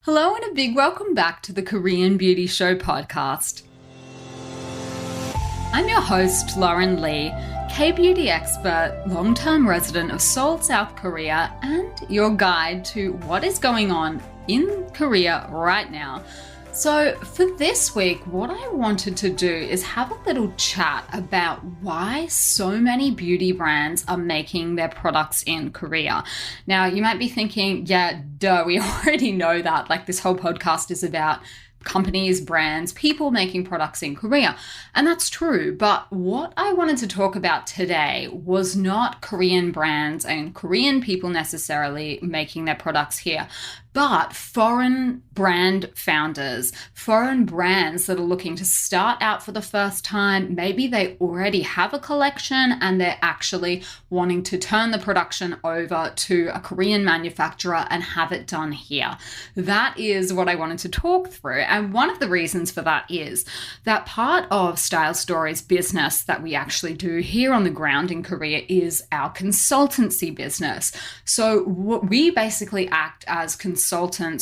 Hello and a big welcome back to the Korean Beauty Show podcast. I'm your host, Lauren Lee, K-beauty expert, long-term resident of Seoul, South Korea, and your guide to what is going on in Korea right now. So for this week, what I wanted to do is have a little chat about why so many beauty brands are making their products in Korea. Now, you might be thinking, yeah, duh, we already know that. Like, this whole podcast is about companies, brands, people making products in Korea. And that's true. But what I wanted to talk about today was not Korean brands and Korean people necessarily making their products here, but foreign brand founders, foreign brands that are looking to start out for the first time. Maybe they already have a collection and they're actually wanting to turn the production over to a Korean manufacturer and have it done here. That is what I wanted to talk through. And one of the reasons for that is that part of Style Story's business that we actually do here on the ground in Korea is our consultancy business. So we basically act as consultants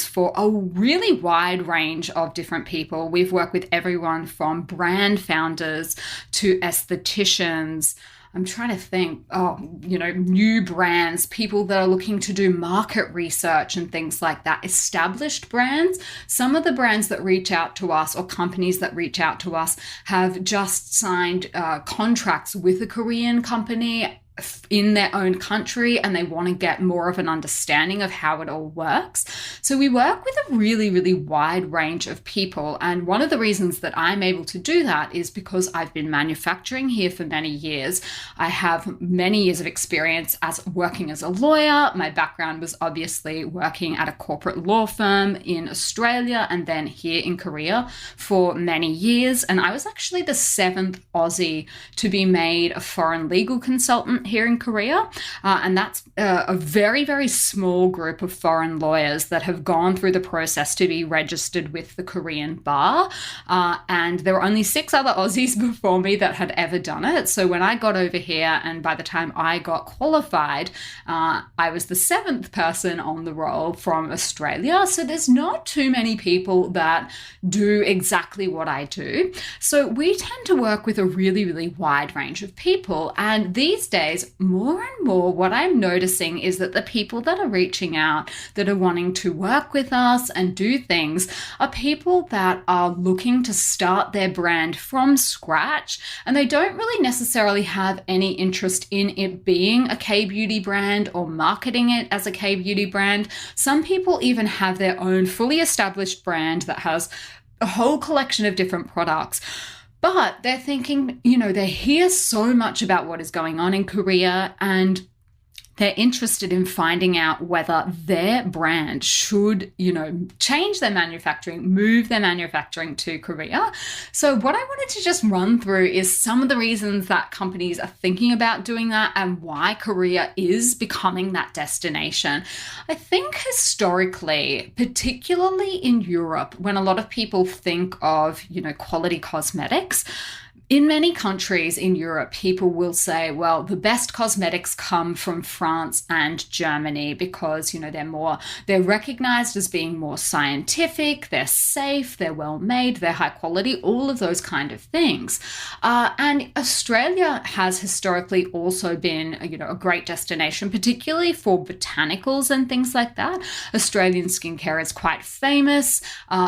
for a really wide range of different people. We've worked with everyone from brand founders to aestheticians. I'm trying to think, new brands, people that are looking to do market research and things like that, established brands. Some of the brands that reach out to us or companies that reach out to us have just signed contracts with a Korean company in their own country, and they want to get more of an understanding of how it all works. So we work with a really, really wide range of people. And one of the reasons that I'm able to do that is because I've been manufacturing here for many years. I have many years of experience as working as a lawyer. My background was obviously working at a corporate law firm in Australia and then here in Korea for many years. And I was actually the 7th Aussie to be made a foreign legal consultant here in Korea. And that's a very, very small group of foreign lawyers that have gone through the process to be registered with the Korean bar. And there were only 6 other Aussies before me that had ever done it. So when I got over here and by the time I got qualified, I was the 7th person on the roll from Australia. So there's not too many people that do exactly what I do. So we tend to work with a really, really wide range of people. And these days, more and more, what I'm noticing is that the people that are reaching out, that are wanting to work with us and do things, are people that are looking to start their brand from scratch, and they don't really necessarily have any interest in it being a K-beauty brand or marketing it as a K-beauty brand. Some people even have their own fully established brand that has a whole collection of different products. But they're thinking, they hear so much about what is going on in Korea, and they're interested in finding out whether their brand should, change their manufacturing, move their manufacturing to Korea. So what I wanted to just run through is some of the reasons that companies are thinking about doing that and why Korea is becoming that destination. I think historically, particularly in Europe, when a lot of people think of, quality cosmetics, in many countries in Europe, people will say, well, the best cosmetics come from France and Germany because, they're recognized as being more scientific, they're safe, they're well made, they're high quality, all of those kind of things. And Australia has historically also been, a great destination, particularly for botanicals and things like that. Australian skincare is quite famous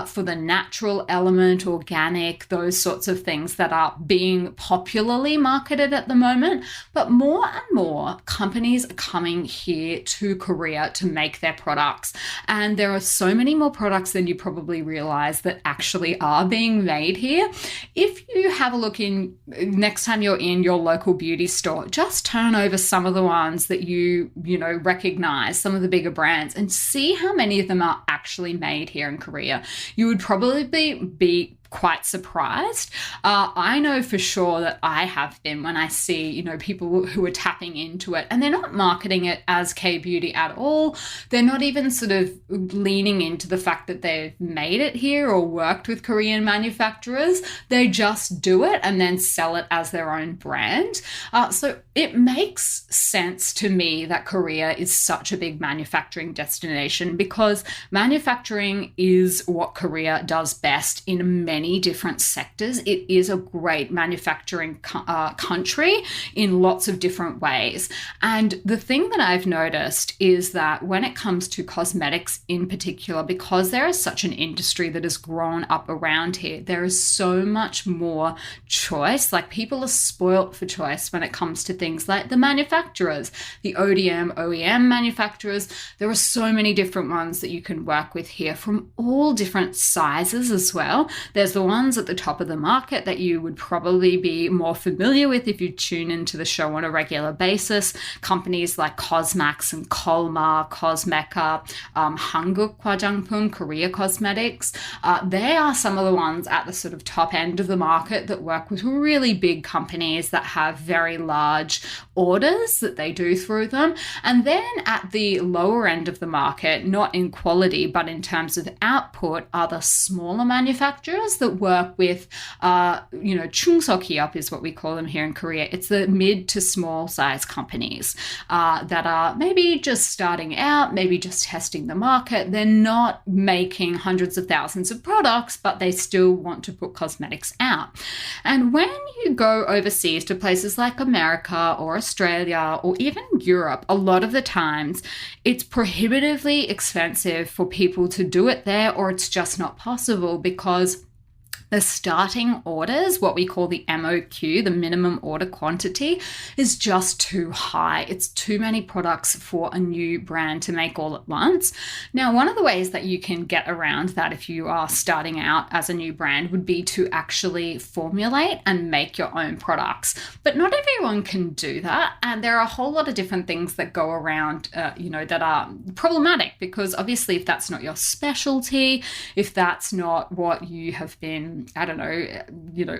for the natural element, organic, those sorts of things that are being popularly marketed at the moment. But more and more companies are coming here to Korea to make their products. And there are so many more products than you probably realize that actually are being made here. If you have a look in next time you're in your local beauty store, just turn over some of the ones that you recognize, some of the bigger brands, and see how many of them are actually made here in Korea. You would probably be quite surprised. I know for sure that I have been when I see, people who are tapping into it and they're not marketing it as K-beauty at all. They're not even sort of leaning into the fact that they've made it here or worked with Korean manufacturers. They just do it and then sell it as their own brand. So it makes sense to me that Korea is such a big manufacturing destination, because manufacturing is what Korea does best in many different sectors. It is a great manufacturing country in lots of different ways. And the thing that I've noticed is that when it comes to cosmetics in particular, because there is such an industry that has grown up around here, there is so much more choice. Like, people are spoilt for choice when it comes to things like the manufacturers, the OEM manufacturers. There are so many different ones that you can work with here from all different sizes as well. There's the ones at the top of the market that you would probably be more familiar with if you tune into the show on a regular basis. Companies like Cosmax and Kolmar, Cosmeca, Hanguk Hwajangpum, Korea Cosmetics. They are some of the ones at the sort of top end of the market that work with really big companies that have very large orders that they do through them. And then at the lower end of the market, not in quality, but in terms of output, are the smaller manufacturers that work with, Chungsokiop is what we call them here in Korea. It's the mid to small size companies that are maybe just starting out, maybe just testing the market. They're not making hundreds of thousands of products, but they still want to put cosmetics out. And when you go overseas to places like America or Australia or even Europe, a lot of the times it's prohibitively expensive for people to do it there, or it's just not possible because the starting orders, what we call the MOQ, the minimum order quantity, is just too high. It's too many products for a new brand to make all at once. Now, one of the ways that you can get around that if you are starting out as a new brand would be to actually formulate and make your own products. But not everyone can do that. And there are a whole lot of different things that go around, that are problematic, because obviously if that's not your specialty, if that's not what you have been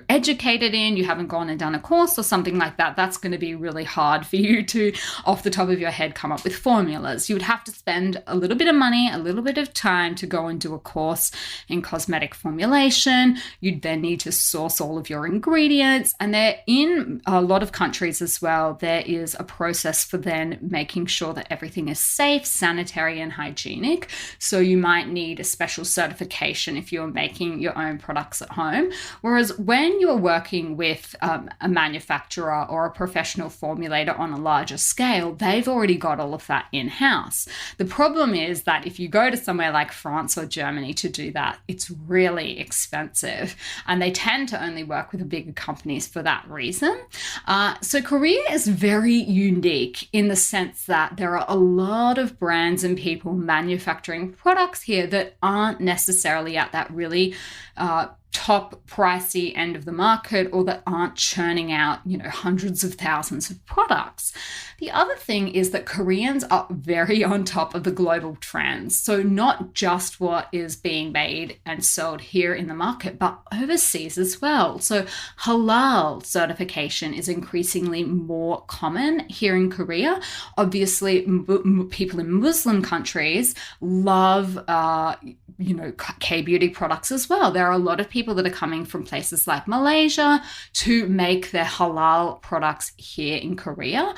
educated in, you haven't gone and done a course or something like that, that's going to be really hard for you to, off the top of your head, come up with formulas. You would have to spend a little bit of money, a little bit of time to go and do a course in cosmetic formulation. You'd then need to source all of your ingredients. And there, in a lot of countries as well, there is a process for then making sure that everything is safe, sanitary, and hygienic. So you might need a special certification if you're making your own products at home. Whereas when you're working with a manufacturer or a professional formulator on a larger scale, they've already got all of that in-house. The problem is that if you go to somewhere like France or Germany to do that, it's really expensive, and they tend to only work with the bigger companies for that reason. So Korea is very unique in the sense that there are a lot of brands and people manufacturing products here that aren't necessarily at that really top pricey end of the market, or that aren't churning out, hundreds of thousands of products. The other thing is that Koreans are very on top of the global trends. So not just what is being made and sold here in the market, but overseas as well. So halal certification is increasingly more common here in Korea. Obviously, people in Muslim countries love K-beauty products as well. There are a lot of people that are coming from places like Malaysia to make their halal products here in Korea.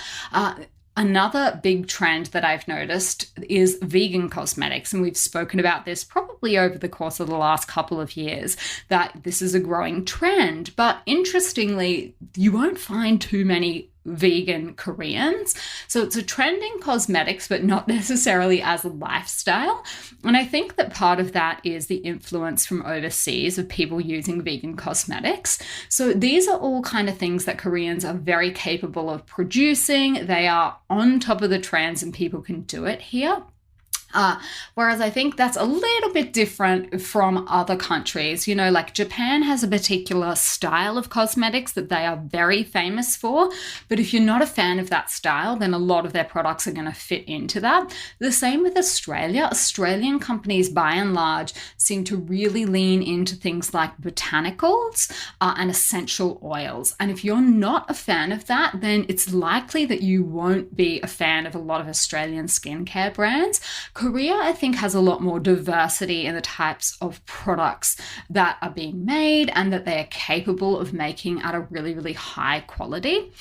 Another big trend that I've noticed is vegan cosmetics, and we've spoken about this probably over the course of the last couple of years, that this is a growing trend. But interestingly, you won't find too many vegan Koreans. So it's a trend in cosmetics, but not necessarily as a lifestyle. And I think that part of that is the influence from overseas of people using vegan cosmetics. So these are all kind of things that Koreans are very capable of producing. They are on top of the trends and people can do it here. Whereas I think that's a little bit different from other countries. Like Japan has a particular style of cosmetics that they are very famous for. But if you're not a fan of that style, then a lot of their products are going to fit into that. The same with Australia. Australian companies, by and large, seem to really lean into things like botanicals and essential oils. And if you're not a fan of that, then it's likely that you won't be a fan of a lot of Australian skincare brands. Korea, I think, has a lot more diversity in the types of products that are being made and that they are capable of making at a really, really high quality.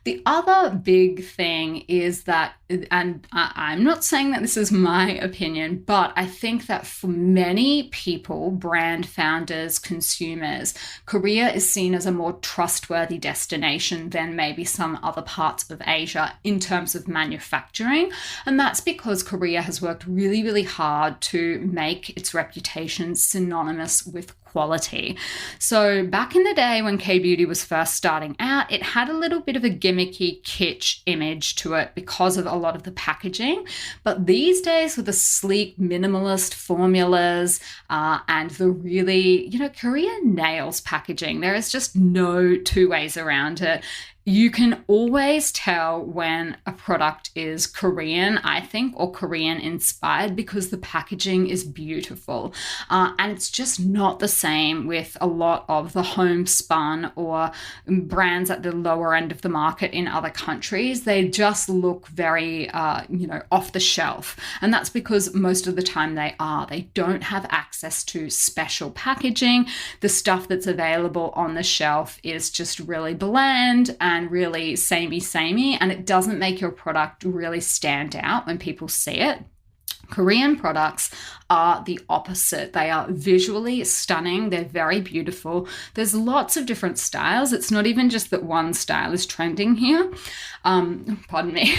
The other big thing is that, and I'm not saying that this is my opinion, but I think that for many people, brand founders, consumers, Korea is seen as a more trustworthy destination than maybe some other parts of Asia in terms of manufacturing. And that's because Korea has worked really, really hard to make its reputation synonymous with quality. So back in the day when K-beauty was first starting out, it had a little bit of a gimmicky kitsch image to it because of a lot of the packaging. But these days, with the sleek minimalist formulas and the really, Korea nails packaging. There is just no two ways around it. You can always tell when a product is Korean, I think, or Korean inspired because the packaging is beautiful. And it's just not the same with a lot of the homespun or brands at the lower end of the market in other countries. They just look very, off the shelf. And that's because most of the time they don't have access to special packaging. The stuff that's available on the shelf is just really bland and really samey, and it doesn't make your product really stand out when people see it. Korean products are the opposite. They are visually stunning. They're very beautiful. There's lots of different styles. It's not even just that one style is trending here. Pardon me.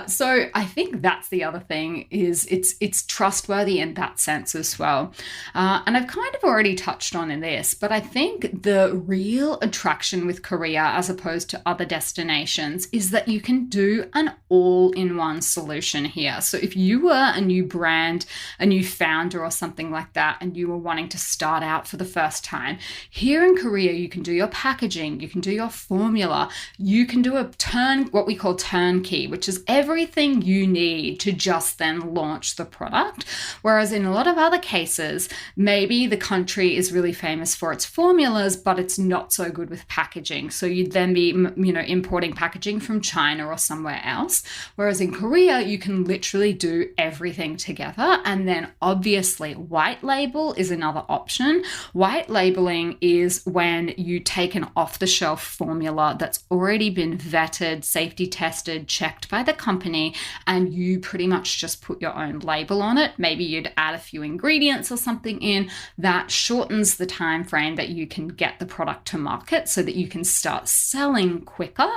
So I think that's the other thing, is it's trustworthy in that sense as well. And I've kind of already touched on in this, but I think the real attraction with Korea as opposed to other destinations is that you can do an all-in-one solution here. So if you were a new brand, a new founder or something like that, and you were wanting to start out for the first time, here in Korea, you can do your packaging, you can do your formula, you can do what we call turnkey, which is everything you need to just then launch the product. Whereas in a lot of other cases, maybe the country is really famous for its formulas, but it's not so good with packaging. So you'd then be, importing packaging from China or somewhere else. Whereas in Korea, you can literally do everything together. And then obviously white label is another option. White labeling is when you take an off-the-shelf formula that's already been vetted, safety tested, checked by the company, and you pretty much just put your own label on it. Maybe you'd add a few ingredients or something in. That shortens the time frame that you can get the product to market so that you can start selling quicker.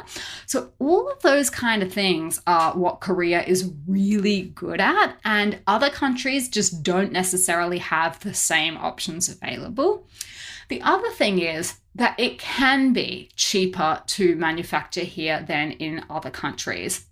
So all of those kind of things are what Korea is really good at, and other countries just don't necessarily have the same options available. The other thing is that it can be cheaper to manufacture here than in other countries.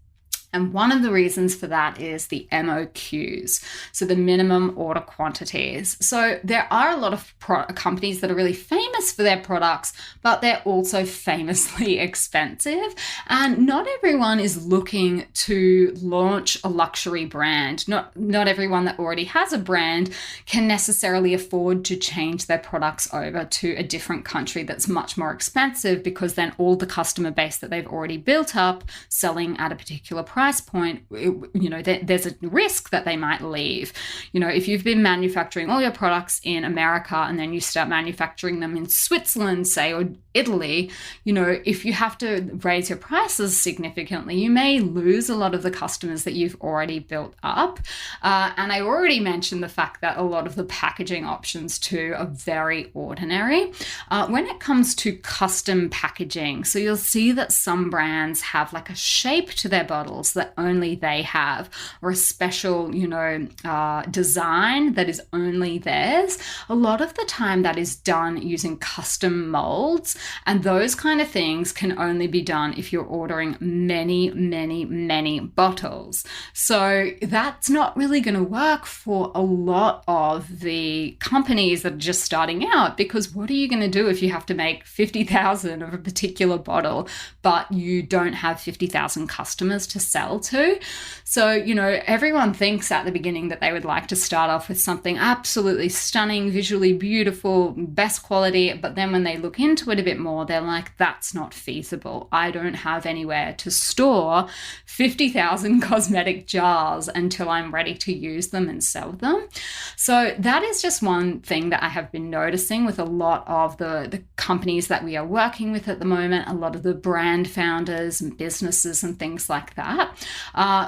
And one of the reasons for that is the MOQs, so the minimum order quantities. So there are a lot of companies that are really famous for their products, but they're also famously expensive. And not everyone is looking to launch a luxury brand. Not everyone that already has a brand can necessarily afford to change their products over to a different country that's much more expensive, because then all the customer base that they've already built up selling at a particular price point, there's a risk that they might leave. If you've been manufacturing all your products in America and then you start manufacturing them in Switzerland, say, or Italy, if you have to raise your prices significantly, you may lose a lot of the customers that you've already built up. And I already mentioned the fact that a lot of the packaging options too are very ordinary. When it comes to custom packaging, so you'll see that some brands have like a shape to their bottles. nuance that only they have, or a special, design that is only theirs. A lot of the time that is done using custom molds, and those kind of things can only be done if you're ordering many, many, many bottles. So that's not really going to work for a lot of the companies that are just starting out, because what are you going to do if you have to make 50,000 of a particular bottle, but you don't have 50,000 customers to sell to? So, everyone thinks at the beginning that they would like to start off with something absolutely stunning, visually beautiful, best quality, but then when they look into it a bit more, they're like, that's not feasible. I don't have anywhere to store 50,000 cosmetic jars until I'm ready to use them and sell them. So that is just one thing that I have been noticing with a lot of the companies that we are working with at the moment, a lot of the brand founders and businesses and things like that.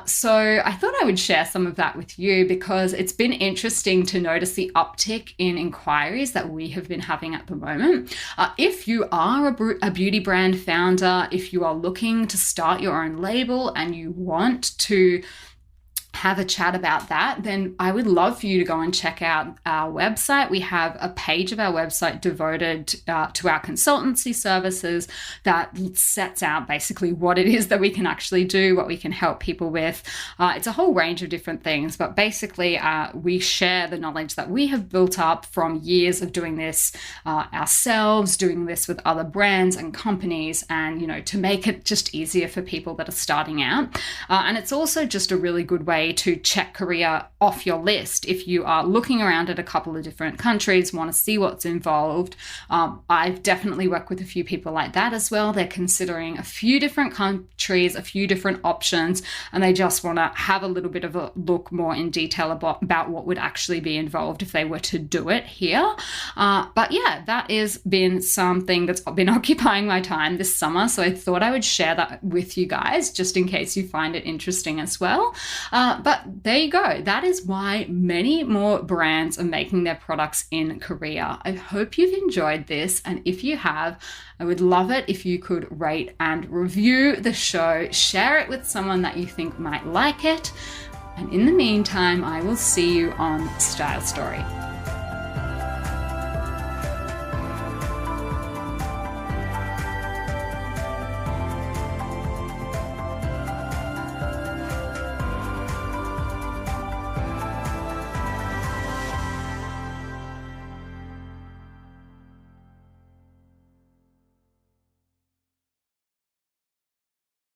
So I thought I would share some of that with you, because it's been interesting to notice the uptick in inquiries that we have been having at the moment. If you are a beauty brand founder, if you are looking to start your own label and you want to have a chat about that, then I would love for you to go and check out our website. We have a page of our website devoted to our consultancy services that sets out basically what it is that we can actually do, what we can help people with. It's a whole range of different things, but basically we share the knowledge that we have built up from years of doing this ourselves, doing this with other brands and companies, and to make it just easier for people that are starting out. And it's also just a really good way to check Korea off your list. If you are looking around at a couple of different countries, want to see what's involved, I've definitely worked with a few people like that as well. They're considering a few different countries, a few different options, and they just want to have a little bit of a look more in detail about what would actually be involved if they were to do it here. But yeah, that has been something that's been occupying my time this summer, so I thought I would share that with you guys just in case you find it interesting as well. But there you go. That is why many more brands are making their products in Korea. I hope you've enjoyed this. And if you have, I would love it if you could rate and review the show, share it with someone that you think might like it. And in the meantime, I will see you on Style Story.